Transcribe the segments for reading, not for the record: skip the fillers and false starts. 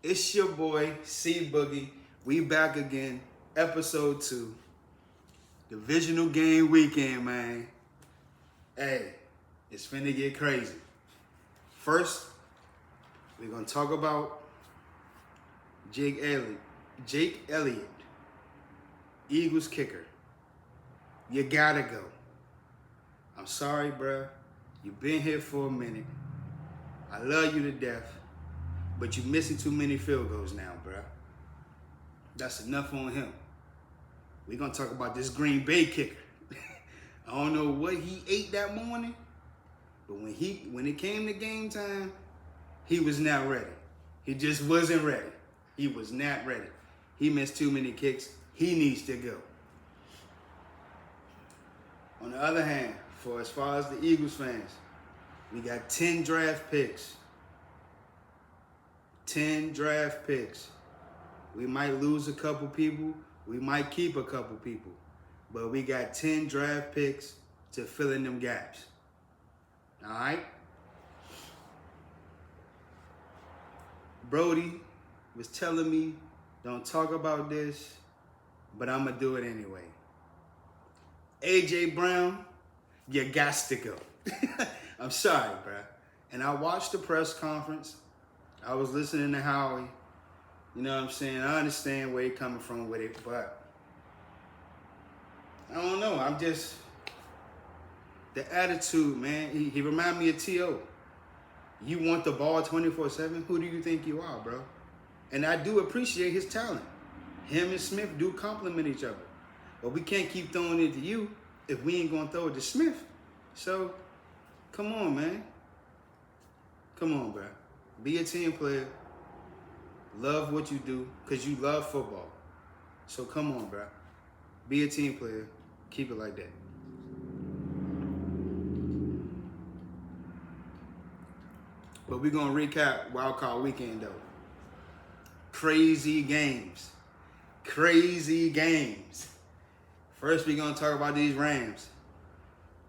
It's your boy C Boogie. We back again, episode 2, divisional game weekend, man. Hey, it's finna get crazy. First, we're gonna talk about Jake Elliott. Jake Elliott, Eagles kicker. You gotta go. I'm sorry, bruh. You've been here for a minute. I love you to death, but you're missing too many field goals now, bruh. That's enough on him. We're gonna talk about this Green Bay kicker. I don't know what he ate that morning, but when it came to game time, he was not ready. He just wasn't ready. He was not ready. He missed too many kicks. He needs to go. On the other hand, for as far as the Eagles fans, we got 10 draft picks. 10 draft picks. We might lose a couple people. We might keep a couple people. But we got 10 draft picks to fill in them gaps. All right? Brody was telling me, don't talk about this, but I'm going to do it anyway. A.J. Brown, you got to go. I'm sorry, bruh. And I watched the press conference. I was listening to Howie. You know what I'm saying? I understand where he's coming from with it, but I don't know. I'm just, the attitude, man. He remind me of T.O. You want the ball 24/7? Who do you think you are, bro? And I do appreciate his talent. Him and Smith do complement each other. But we can't keep throwing it to you if we ain't going to throw it to Smith. So, come on, man. Come on, bro. Be a team player. Love what you do because you love football. So, come on, bro. Be a team player. Keep it like that. But we're going to recap Wild Card Weekend, though. Crazy games. Crazy games. First, we're going to talk about these Rams.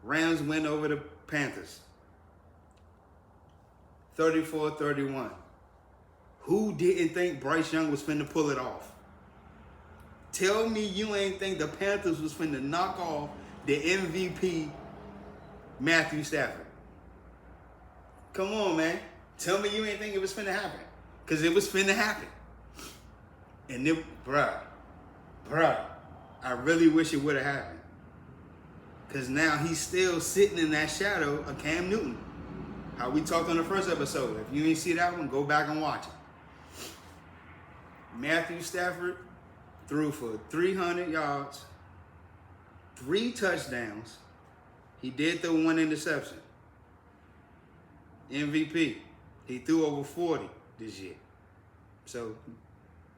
Rams win over the Panthers. 34-31. Who didn't think Bryce Young was finna pull it off? Tell me you ain't think the Panthers was finna knock off the MVP, Matthew Stafford. Come on, man. Tell me you ain't think it was finna happen. Because it was finna happen. And it, bruh, I really wish it would have happened. Because now he's still sitting in that shadow of Cam Newton. How we talked on the first episode. If you ain't see that one, go back and watch it. Matthew Stafford threw for 300 yards, 3 touchdowns. He did throw 1 interception. MVP. He threw over 40 this year. So,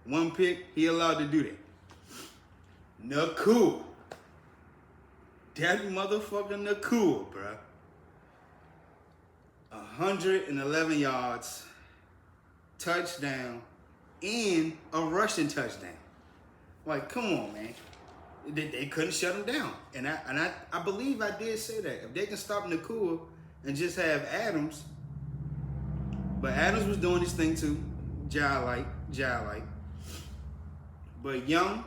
1 pick, he allowed to do that. Nakua. That motherfucker Nakua, bruh. 111 yards, touchdown, and a rushing touchdown. Like, come on, man. They couldn't shut him down. And I believe I did say that. If they can stop Nakua and just have Adams, but Adams was doing his thing too. Jai like. But Young,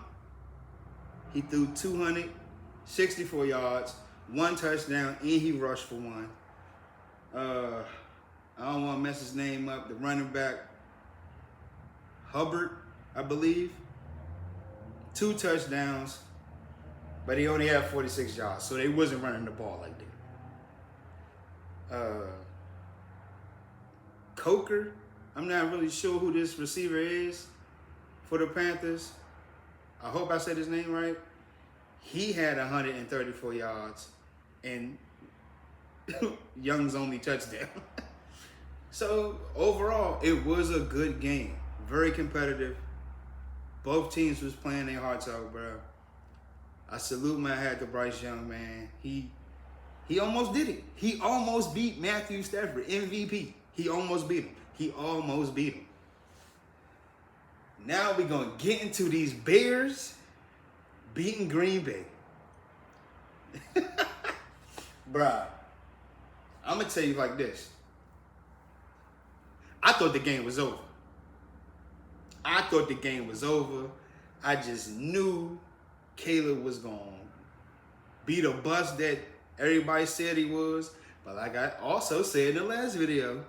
he threw 264 yards, 1 touchdown, and he rushed for 1. I don't want to mess his name up. The running back, Hubbard, I believe. 2 touchdowns, but he only had 46 yards, so they wasn't running the ball like that. Coker, I'm not really sure who this receiver is for the Panthers. I hope I said his name right. He had 134 yards and Young's only touchdown. So overall, it was a good game. Very competitive. Both teams was playing their hearts out, bro. I salute my hat to Bryce Young, man. He almost did it. He almost beat Matthew Stafford, MVP. He almost beat him. Now we're going to get into these Bears beating Green Bay. Bruh, I'm going to tell you like this. I thought the game was over. I thought the game was over. I just knew Caleb was going to be the bust that everybody said he was. But like I also said in the last video,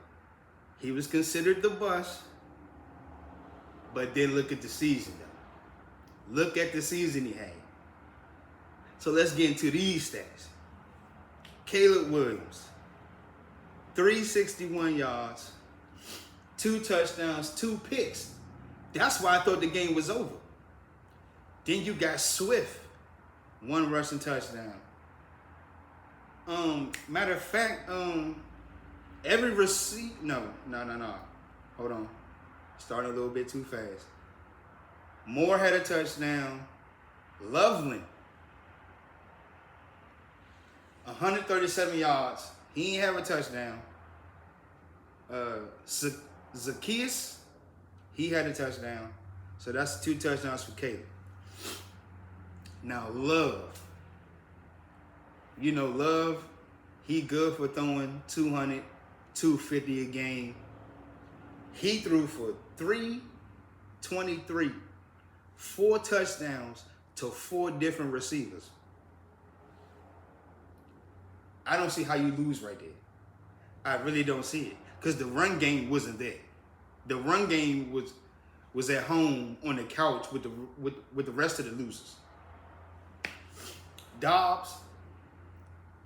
he was considered the bust. But then look at the season, though. Look at the season he had. So let's get into these stats. Caleb Williams, 361 yards, 2 touchdowns, 2 picks. That's why I thought the game was over. Then you got Swift, 1 rushing touchdown. Matter of fact, every receipt. No. Hold on. Starting a little bit too fast. Moore had a touchdown. Loveland, 137 yards. He ain't have a touchdown. Zacchaeus, he had a touchdown. So that's 2 touchdowns for Caleb. Now, Love. You know, Love, he good for throwing 200, 250 a game. He threw for 323, 4 touchdowns to 4 different receivers. I don't see how you lose right there. I really don't see it. Because the run game wasn't there. The run game was at home on the couch with the rest of the losers. Dobbs,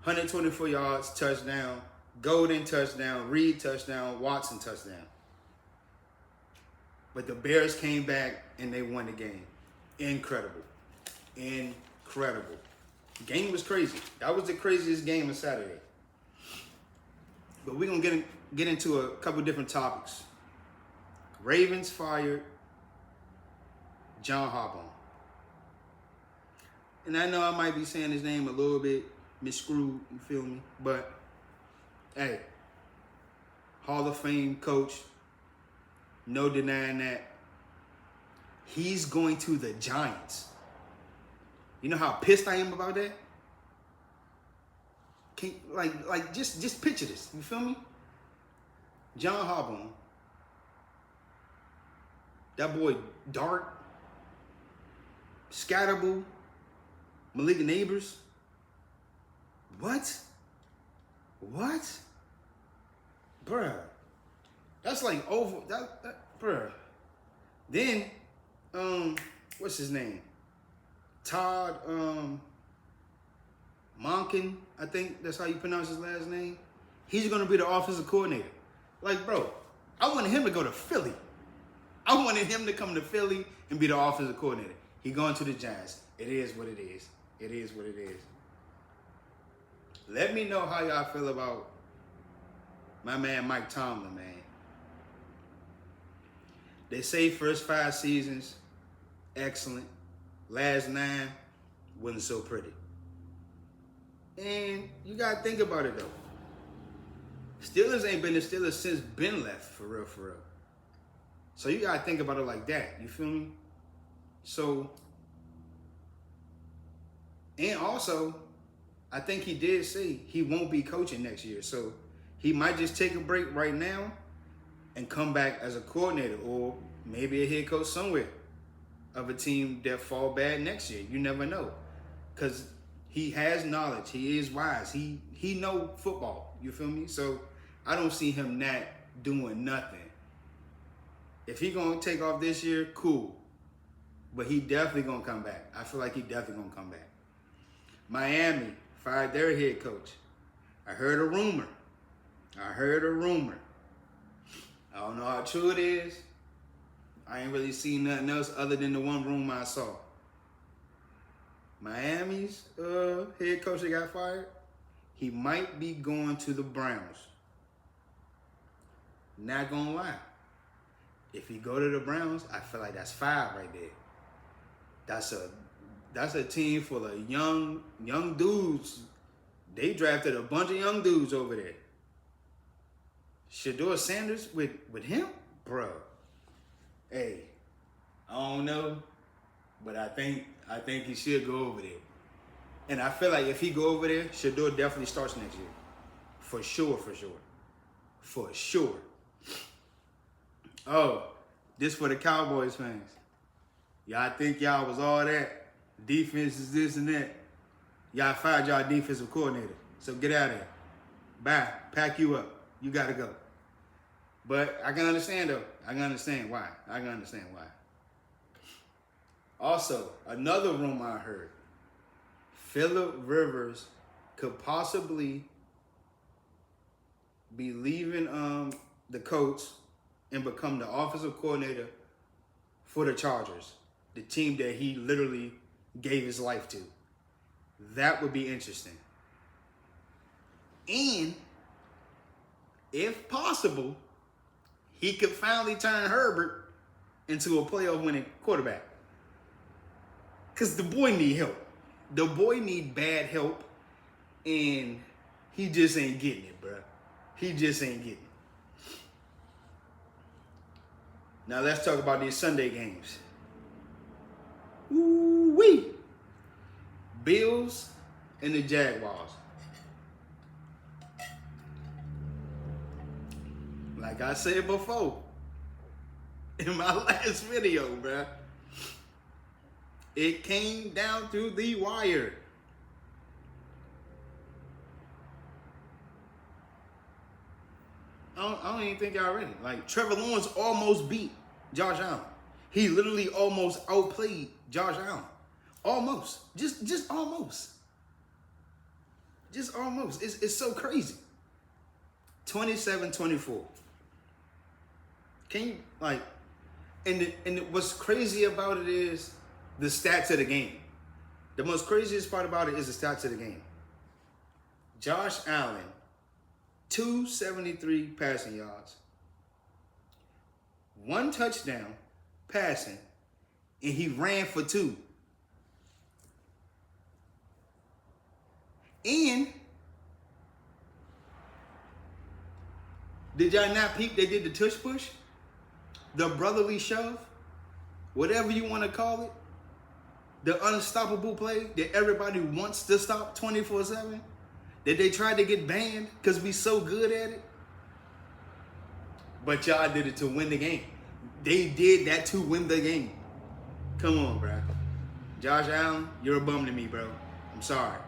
124 yards, touchdown. Golden, touchdown. Reed, touchdown. Watson, touchdown. But the Bears came back and they won the game. Incredible. Incredible. The game was crazy. That was the craziest game of Saturday. But we're going to get into a couple different topics. Ravens fired John Harbaugh. And I know I might be saying his name a little bit misscrewed, you feel me? But, hey, Hall of Fame coach, no denying that. He's going to the Giants. You know how pissed I am about that? Just picture this. You feel me? John Harbaugh. That boy Dart. Scatterable. Malik Neighbors. What? Bruh. That's like over. Bruh. Then, what's his name? Todd Monken, I think that's how you pronounce his last name. He's going to be the offensive coordinator. Like, bro, I wanted him to go to Philly. I wanted him to come to Philly and be the offensive coordinator. He going to the Giants. It is what it is. It is what it is. Let me know how y'all feel about my man Mike Tomlin, man. They say first 5 seasons, excellent. Last 9, wasn't so pretty. And you got to think about it, though. Steelers ain't been the Steelers since Ben left, for real, for real. So you got to think about it like that. You feel me? So, and also, I think he did say he won't be coaching next year. So he might just take a break right now and come back as a coordinator or maybe a head coach somewhere of a team that fall bad next year. You never know. Because he has knowledge. He is wise. He know football. You feel me? So I don't see him not doing nothing. If he going to take off this year, cool. But he definitely going to come back. I feel like he definitely going to come back. Miami fired their head coach. I heard a rumor. I don't know how true it is. I ain't really seen nothing else other than the one rumor I saw. Miami's head coach that got fired, he might be going to the Browns. Not gonna lie. If he go to the Browns, I feel like that's 5 right there. That's a team full of young dudes. They drafted a bunch of young dudes over there. Shedeur Sanders with him? Bro. Hey, I don't know, but I think he should go over there. And I feel like if he go over there, Shedeur definitely starts next year. For sure. Oh, This for the Cowboys fans. Y'all think y'all was all that. Defense is this and that. Y'all fired y'all defensive coordinator. So get out of here. Bye. Pack you up. You got to go. But I can understand, though. I can understand why. Also, another rumor I heard. Phillip Rivers could possibly be leaving the Colts and become the offensive coordinator for the Chargers, the team that he literally gave his life to. That would be interesting. And if possible, he could finally turn Herbert into a playoff winning quarterback. Because the boy need help. The boy need bad help, and he just ain't getting it, bro. He just ain't getting it. Now let's talk about these Sunday games. Ooh-wee. Bills and the Jaguars. Like I said before, in my last video, bro, it came down to the wire. I don't even think y'all ready. Like, Trevor Lawrence almost beat Josh Allen. He literally almost outplayed Josh Allen. Almost. Just almost. Just almost. It's so crazy. 27-24. Can you, like, and what's crazy about it is the stats of the game. The most craziest part about it is the stats of the game. Josh Allen, 273 passing yards, 1 touchdown passing, and he ran for 2. And did y'all not peep they did the tush push? The brotherly shove? Whatever you want to call it. The unstoppable play that everybody wants to stop 24/7. That they tried to get banned because we so good at it. But y'all did it to win the game. They did that to win the game. Come on, bro. Josh Allen, you're a bum to me, bro. I'm sorry.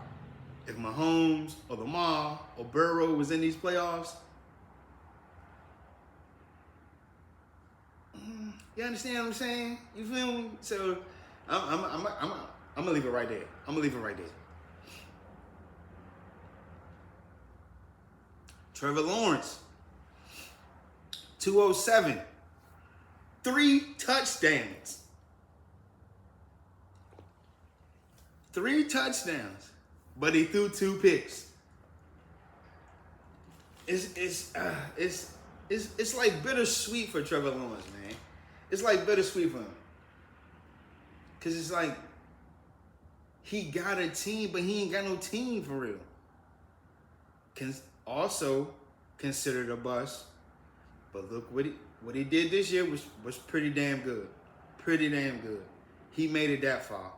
If Mahomes or Lamar or Burrow was in these playoffs, you understand what I'm saying? You feel me? So I'm gonna leave it right there. Trevor Lawrence, 207, 3 touchdowns. 3 touchdowns, but he threw 2 picks. It's like bittersweet for Trevor Lawrence, man. It's like bittersweet for him. Cause it's like he got a team, but he ain't got no team for real. Also considered a bust, but look what he did this year was pretty damn good. Pretty damn good. He made it that far.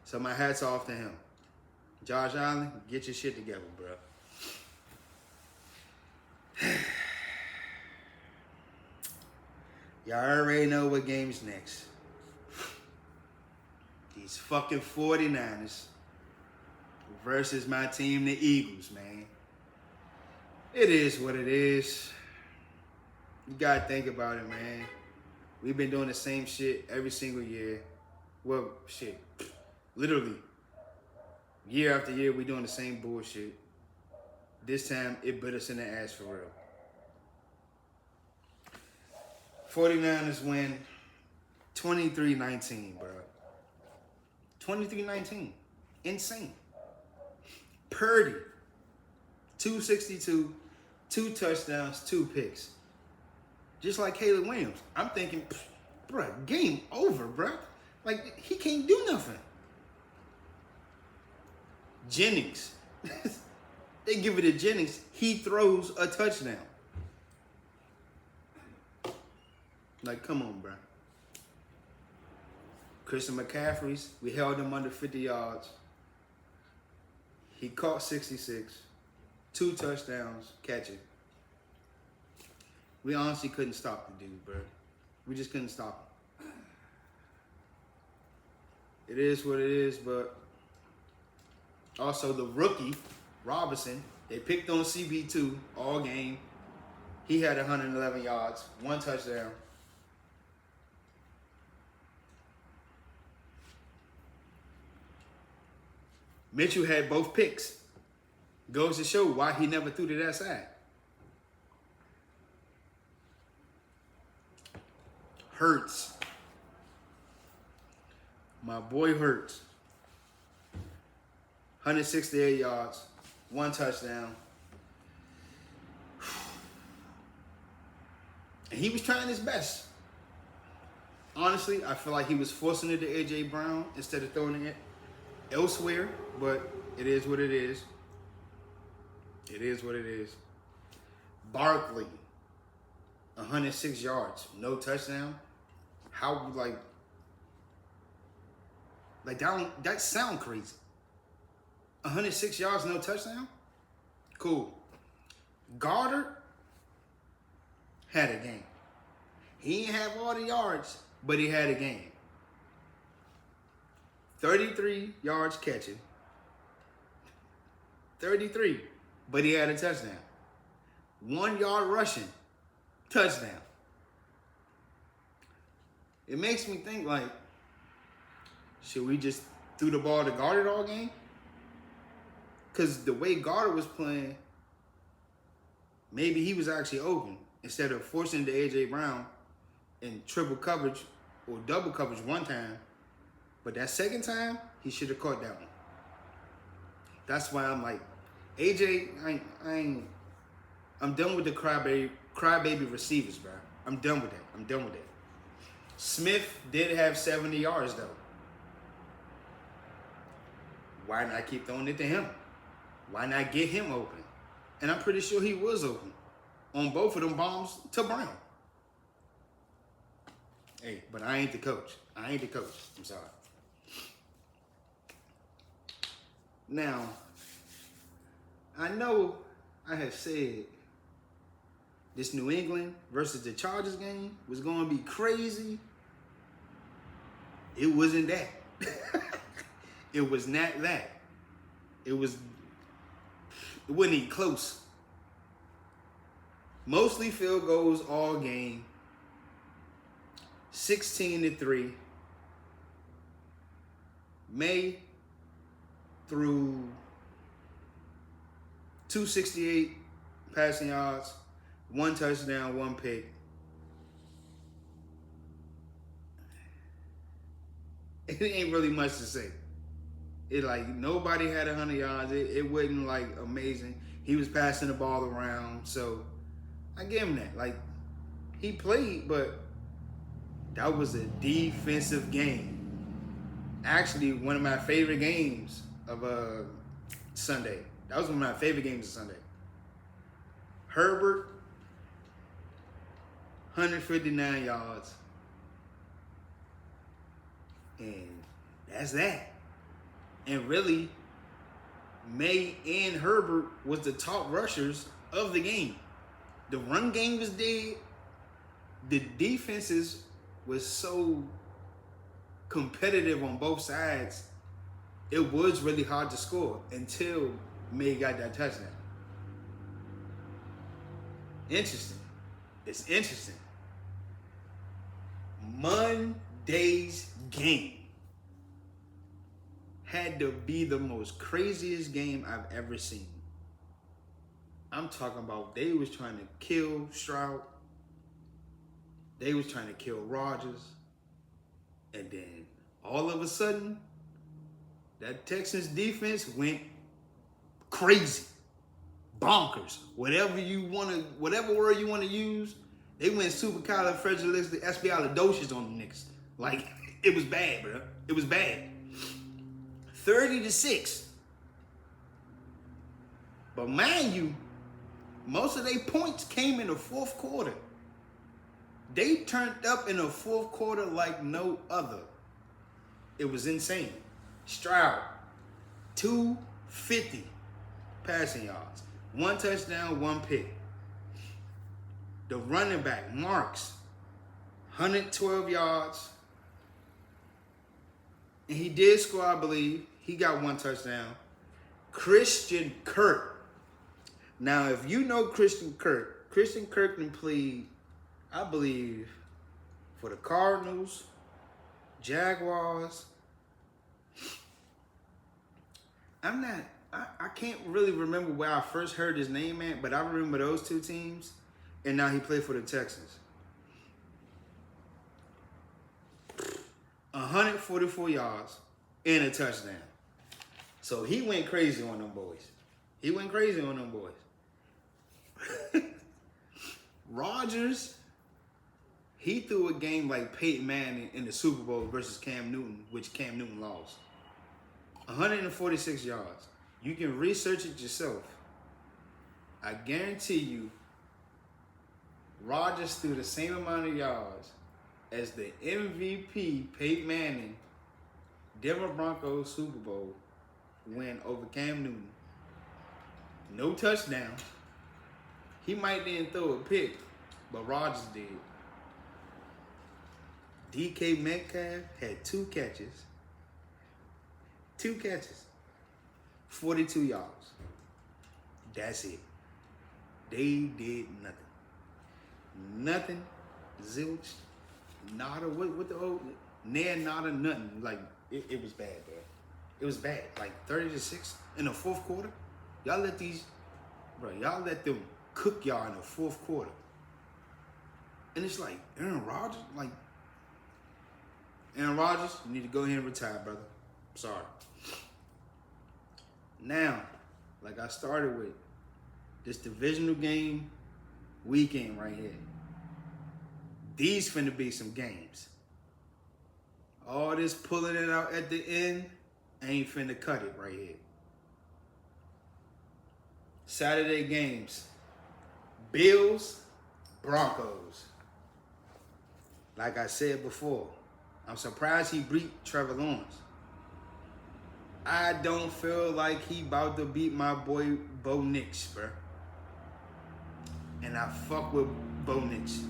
So my hat's off to him. Josh Allen, get your shit together, bro. Y'all already know what game's next. These fucking 49ers versus my team, the Eagles, man. It is what it is. You gotta think about it, man. We've been doing the same shit every single year. Well, shit. Literally. Year after year, we doing the same bullshit. This time, it bit us in the ass for real. 49ers win 23-19, bro. 23-19. Insane. Purdy. 262, 2 touchdowns, 2 picks. Just like Caleb Williams. I'm thinking, bro, game over, bro. Like, he can't do nothing. Jennings. They give it to Jennings. He throws a touchdown. Like, come on, bro. Christian McCaffrey's, we held him under 50 yards. He caught 66. 2 touchdowns, catching. We honestly couldn't stop the dude, bro. We just couldn't stop him. It is what it is, but also the rookie, Robinson, they picked on CB2 all game. He had 111 yards, 1 touchdown. Mitchell had both picks. Goes to show why he never threw to that side. Hurts. My boy Hurts. 168 yards, 1 touchdown. And he was trying his best. Honestly, I feel like he was forcing it to A.J. Brown instead of throwing it elsewhere, but it is what it is. It is what it is. Barkley, 106 yards, no touchdown. How, that sound crazy. 106 yards, no touchdown? Cool. Goddard had a game. He didn't have all the yards, but he had a game. 33 yards catching. 33, but he had a touchdown. 1 yard rushing, touchdown. It makes me think, should we just throw the ball to Goddard all game? Because the way Goddard was playing, maybe he was actually open instead of forcing the A.J. Brown in triple coverage or double coverage one time. But that second time, he should have caught that one. That's why I'm like, AJ, I'm done with the crybaby receivers, bro. I'm done with that. Smith did have 70 yards, though. Why not keep throwing it to him? Why not get him open? And I'm pretty sure he was open on both of them bombs to Brown. Hey, but I ain't the coach. I'm sorry. Now, I know I have said this New England versus the Chargers game was going to be crazy. It wasn't that. It was not that. It wasn't even close. Mostly field goals all game. 16-3. May threw 268 passing yards, 1 touchdown, 1 pick. It ain't really much to say. Nobody had 100 yards. It wasn't amazing. He was passing the ball around, so I give him that. He played, but that was a defensive game. Actually, one of my favorite games of Sunday. That was one of my favorite games of Sunday. Herbert, 159 yards. And that's that. And really, May and Herbert was the top rushers of the game. The run game was dead. The defenses was so competitive on both sides. It was really hard to score until May got that touchdown. Interesting. It's interesting. Monday's game had to be the most craziest game I've ever seen. I'm talking about they was trying to kill Stroud. They was trying to kill Rodgers. And then all of a sudden, that Texans defense went crazy. Bonkers. Whatever word you want to use, they went supercalifragilisticexpialidocious on the niggas. It was bad, bro. It was bad. 30-6. But mind you, most of their points came in the fourth quarter. They turned up in the fourth quarter like no other. It was insane. Stroud, 250 passing yards. 1 touchdown, 1 pick. The running back, Marks, 112 yards. And he did score, I believe. He got 1 touchdown. Christian Kirk. Now, if you know Christian Kirk done played, I believe, for the Cardinals, Jaguars. I can't really remember where I first heard his name at, but I remember those 2 teams. And now he played for the Texans. 144 yards and a touchdown. So he went crazy on them boys. Rodgers, he threw a game like Peyton Manning in the Super Bowl versus Cam Newton, which Cam Newton lost. 146 yards. You can research it yourself. I guarantee you, Rodgers threw the same amount of yards as the MVP Peyton Manning Denver Broncos Super Bowl win over Cam Newton. No touchdown. He might didn't throw a pick, but Rodgers did. DK Metcalf had 2 catches. 2 catches. 42 yards. That's it. They did nothing. Nothing. Zilch. Nada. What the old? Nada, nothing. Like, it was bad, bro. It was bad. Like 30-6 in the 4th quarter. Y'all let them cook y'all in the 4th quarter. And it's like, Aaron Rodgers, you need to go ahead and retire, brother. Sorry. Now, like I started with, this divisional game weekend right here. These finna be some games. All this pulling it out at the end ain't finna cut it right here. Saturday games. Bills, Broncos. Like I said before, I'm surprised he beat Trevor Lawrence. I don't feel like he about to beat my boy Bo Nix, bro. And I fuck with Bo Nix.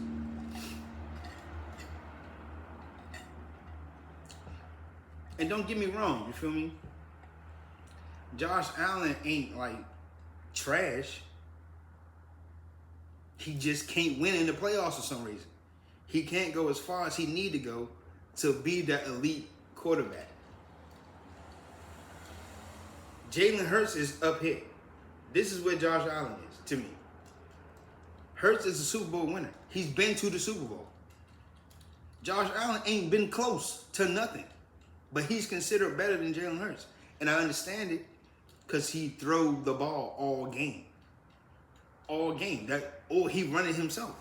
And don't get me wrong, you feel me? Josh Allen ain't like trash. He just can't win in the playoffs for some reason. He can't go as far as he need to go to be the elite quarterback. Jalen Hurts is up here. This is where Josh Allen is, to me. Hurts is a Super Bowl winner. He's been to the Super Bowl. Josh Allen ain't been close to nothing. But he's considered better than Jalen Hurts. And I understand it because he threw the ball all game. All game. Or he run it himself.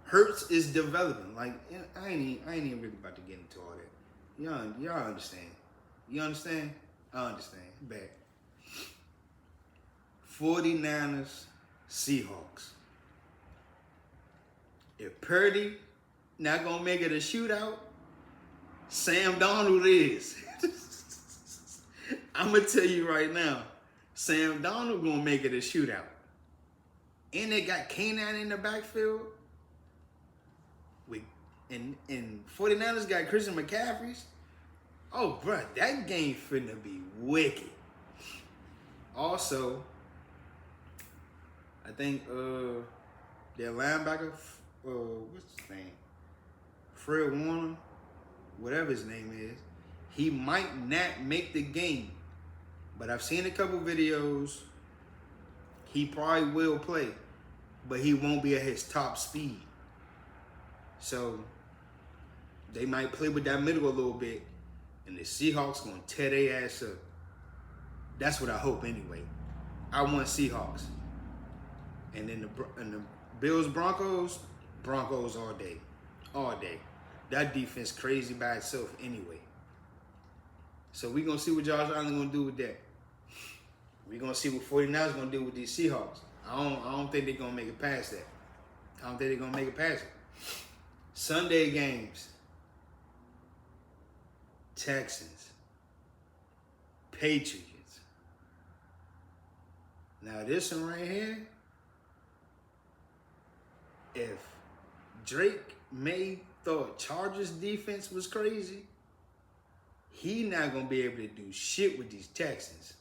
Hurts is developing. Like, I ain't even really about to get into all that. Y'all understand. You understand? I understand. Bad. 49ers, Seahawks. If Purdy not going to make it a shootout, Sam Darnold is. I'm going to tell you right now, Sam Darnold going to make it a shootout. And they got K9 in the backfield. And 49ers got Christian McCaffrey's. Oh, bro, that game finna be wicked. Also, I think their linebacker, what's his name? Fred Warner, whatever his name is, he might not make the game. But I've seen a couple videos. He probably will play, but he won't be at his top speed. So they might play with that middle a little bit, and the Seahawks gonna tear their ass up. That's what I hope anyway. I want Seahawks. And then the Bills Broncos all day. All day. That defense crazy by itself anyway. So we gonna see what Josh Allen gonna do with that. We gonna see what 49ers gonna do with these Seahawks. I don't think they're gonna make it past that. I don't think they're gonna make it past it. Sunday games. Texans. Patriots. Now this one right here, if Drake May thought Chargers defense was crazy, he not gonna be able to do shit with these Texans.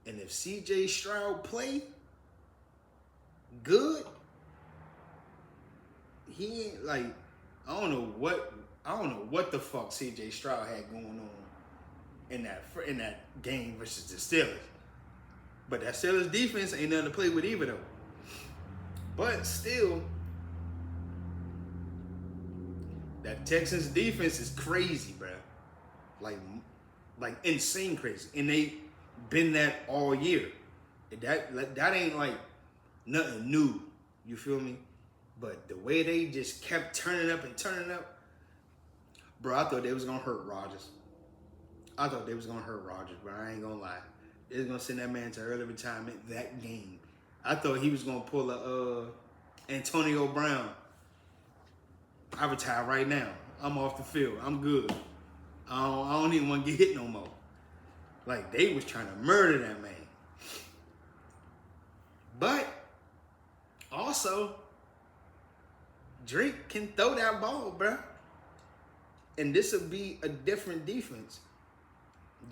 And if CJ Stroud play good, he ain't like, I don't know what the fuck CJ Stroud had going on in that game versus the Steelers. But that Steelers defense ain't nothing to play with either though. But still, that Texans defense is crazy, bro. Like insane crazy. And they been that all year. That ain't like nothing new. You feel me? But the way they just kept turning up, bro, I thought they was gonna hurt Rodgers. Bro. I ain't gonna lie. They was gonna send that man to early retirement that game. I thought he was gonna pull a Antonio Brown. I retire right now. I'm off the field. I'm good. I don't even want to get hit no more. Like, they was trying to murder that man. But also, Drake can throw that ball, bro. And this will be a different defense.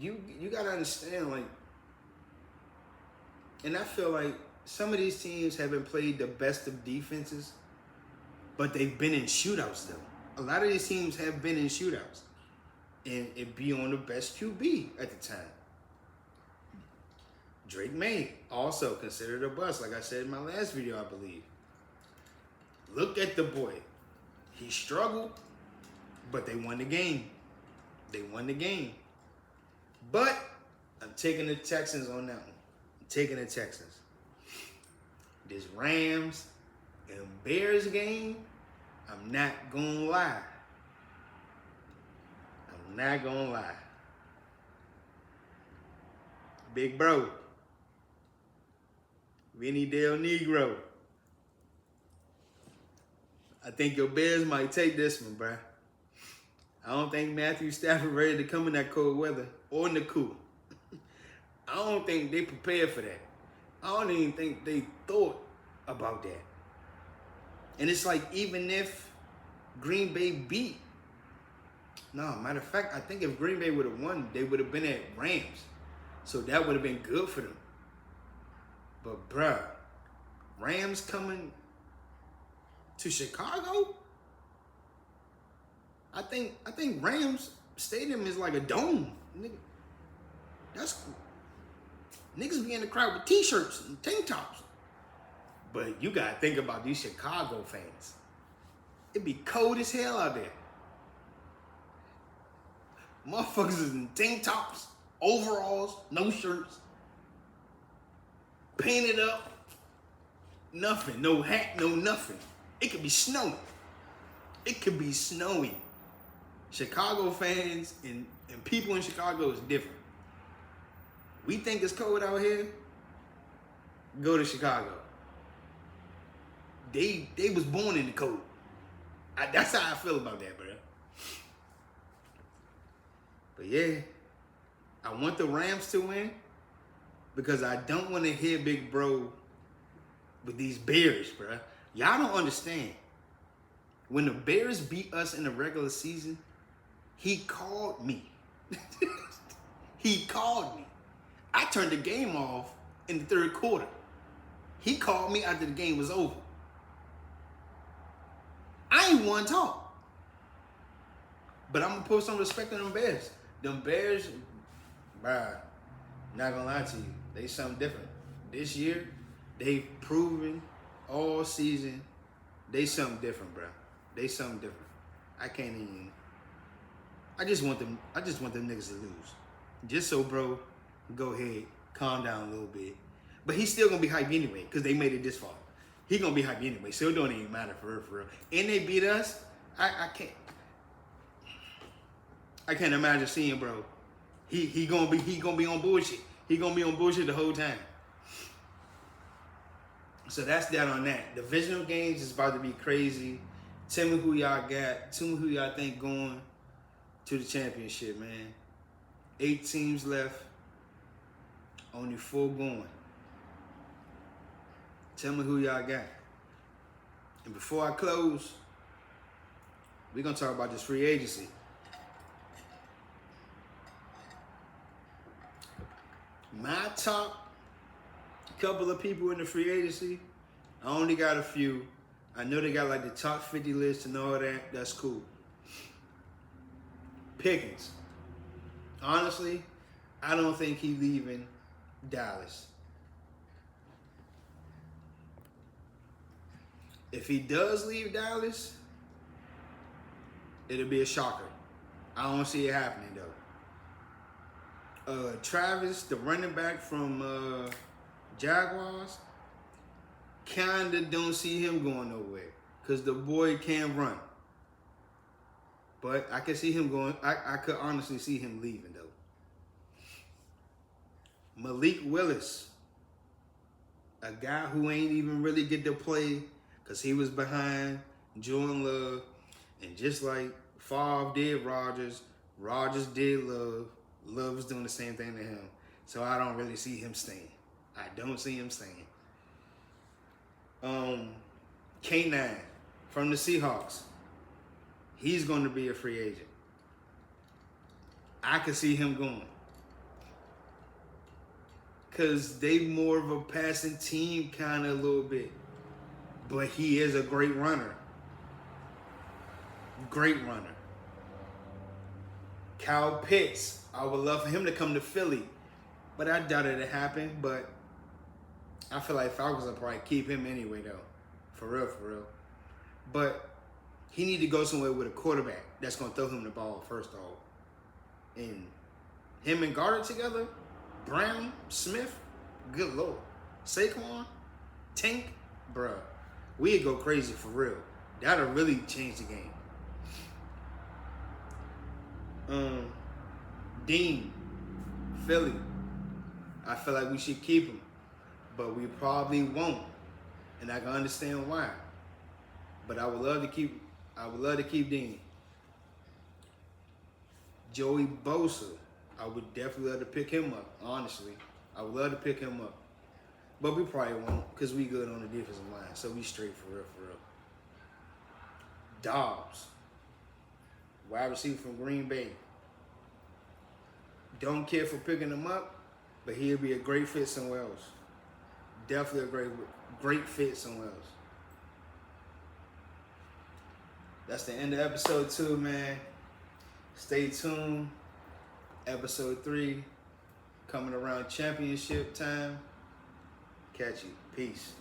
You gotta understand, like, and I feel like some of these teams haven't played the best of defenses, but they've been in shootouts though. A lot of these teams have been in shootouts. And it be on the best QB at the time. Checkmate, also considered a bust, like I said in my last video, I believe. Look at the boy. He struggled, but they won the game. But I'm taking the Texans on that one. I'm taking the Texans. This Rams and Bears game, I'm not gonna lie. Big bro. Vinny Del Negro. I think your Bears might take this one, bruh. I don't think Matthew Stafford ready to come in that cold weather or in the cool. I don't think they prepared for that. I don't even think they thought about that. And it's like, even if Green Bay beat, no, matter of fact, I think if Green Bay would have won, they would have been at Rams. So that would have been good for them. But bruh, Rams coming to Chicago? I think Rams Stadium is like a dome. Niggas be in the crowd with t-shirts and tank tops. But you gotta think about these Chicago fans. It be cold as hell out there. Motherfuckers is in tank tops, overalls, no shirts, painted up, nothing, no hat, no nothing. It could be snowing. Chicago fans and people in Chicago is different. We think it's cold out here, go to Chicago. They was born in the cold. That's how I feel about that, bro. But yeah, I want the Rams to win because I don't want to hear Big Bro with these Bears, bro. Y'all don't understand. When the Bears beat us in the regular season, he called me. He called me. I turned the game off in the third quarter. He called me after the game was over. I ain't want to talk. But I'm going to put some respect on them Bears. Them Bears, bruh, not going to lie to you, they something different. This year, they've proven all season they something different, bruh. They something different. I can't even. I just want them niggas to lose. Just so, bro, go ahead, calm down a little bit. But he's still gonna be hyped anyway, because they made it this far. He gonna be hyped anyway, so it don't even matter for real. And they beat us. I can't imagine seeing, bro. He gonna be on bullshit. He gonna be on bullshit the whole time. So that's that on that. Divisional games is about to be crazy. Tell me who y'all got. Tell me who y'all think going to the championship, man. 8 teams left. Only 4 going. Tell me who y'all got. And before I close, We're going to talk about this free agency. My top couple of people in the free agency, I only got a few. I know they got like the top 50 list and all that. That's cool. Pickens. Honestly, I don't think he's leaving Dallas. If he does leave Dallas, it'll be a shocker. I don't see it happening though. Travis, the running back from Jaguars, kinda don't see him going nowhere because the boy can run. But I can see him going. I could honestly see him leaving though. Malik Willis, a guy who ain't even really get to play because he was behind Jordan Love, and just like Favre did Rodgers, Rodgers did Love. Love was doing the same thing to him. So I don't really see him staying. I don't see him staying. K9 from the Seahawks. He's going to be a free agent. I could see him going. Because they more of a passing team kind of a little bit. But he is a great runner. Great runner. Kyle Pitts. I would love for him to come to Philly. But I doubt it'll happen. But I feel like Falcons will probably keep him anyway, though. For real, for real. But he need to go somewhere with a quarterback that's going to throw him the ball first off. And him and Goddard together, Brown, Smith, good Lord. Saquon, Tank, bruh. We'd go crazy for real. That'll really change the game. Dean, Philly. I feel like we should keep him. But we probably won't. And I can understand why. But I would love to keep Dean. Joey Bosa. I would definitely love to pick him up, honestly. I would love to pick him up. But we probably won't because we good on the defensive line. So we straight for real, for real. Dobbs. Wide receiver from Green Bay. Don't care for picking him up, but he'll be a great fit somewhere else. Definitely a great fit somewhere else. That's the end of episode 2, man. Stay tuned. Episode 3 coming around championship time. Catch you. Peace.